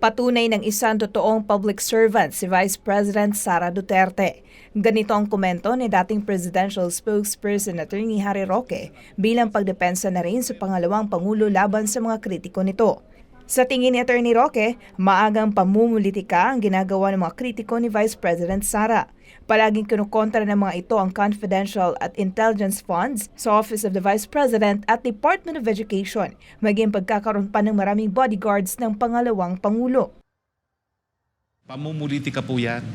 Patunay ng isang totoong public servant si Vice President Sara Duterte. Ganito ang komento ni dating presidential spokesperson Attorney Harry Roque bilang pagdepensa na rin sa pangalawang Pangulo laban sa mga kritiko nito. Sa tingin ni Attorney Roque, maagang pamumulitika ang ginagawa ng mga kritiko ni Vice President Sara. Palaging kinukontra ng mga ito ang confidential at intelligence funds sa Office of the Vice President at Department of Education, maging pagkakaroon pa ng maraming bodyguards ng pangalawang Pangulo. Pamumulitika po yan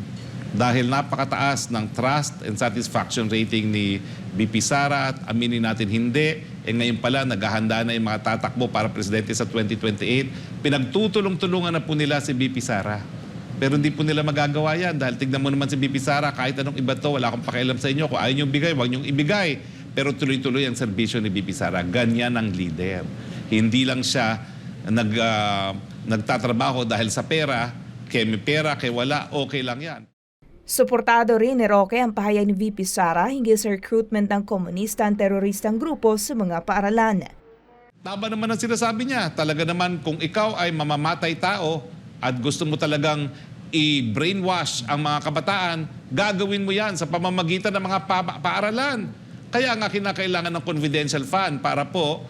dahil napakataas ng trust and satisfaction rating ni VP Sara at aminin natin hindi. Ngayon pala naghahanda na yung mga tatakbo para presidente sa 2028. Pinagtutulong-tulungan na po nila si VP Sara. Pero hindi po nila magagawa yan dahil tignan mo naman si VP Sara, kahit anong iba to, wala akong pakialam sa inyo. Kung ayaw nyo bigay, huwag nyo ibigay. Pero tuloy-tuloy ang serbisyo ni VP Sara. Ganyan ang leader. Hindi lang siya nagtatrabaho dahil sa pera, kaya may pera, kaya wala, okay lang yan. Suportado rin ni Roque ang pahayag ni VP Sara hinggil sa recruitment ng komunista at teroristang grupo sa mga paaralan. Tama naman ang sinasabi niya. Talaga naman kung ikaw ay mamamatay tao at gusto mo talagang i-brainwash ang mga kabataan, gagawin mo yan sa pamamagitan ng mga paaralan. Kaya nga kinakailangan ng confidential fund para po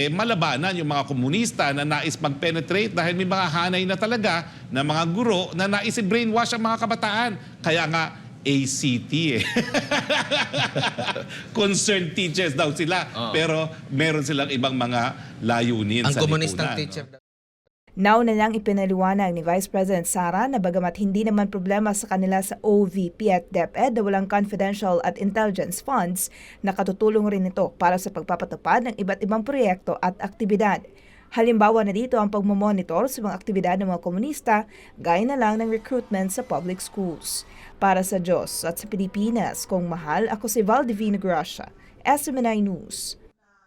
malabanan yung mga komunista na nais mag-penetrate dahil may mga hanay na talaga na mga guro na nais i-brainwash ang mga kabataan. Kaya nga, ACT Concerned teachers daw sila. Pero meron silang ibang mga layunin sa lipunan. Ang komunistang teacher. Nauna nang ipinaliwanag ni Vice President Sara na bagamat hindi naman problema sa kanila sa OVP at DepEd na walang confidential at intelligence funds, nakatutulong rin ito para sa pagpapatupad ng iba't ibang proyekto at aktibidad. Halimbawa na dito ang pagmamonitor sa mga aktibidad ng mga komunista, gaya na lang ng recruitment sa public schools. Para sa Diyos at sa Pilipinas, kung mahal, ako si Valdivino Gracia, SMNI News.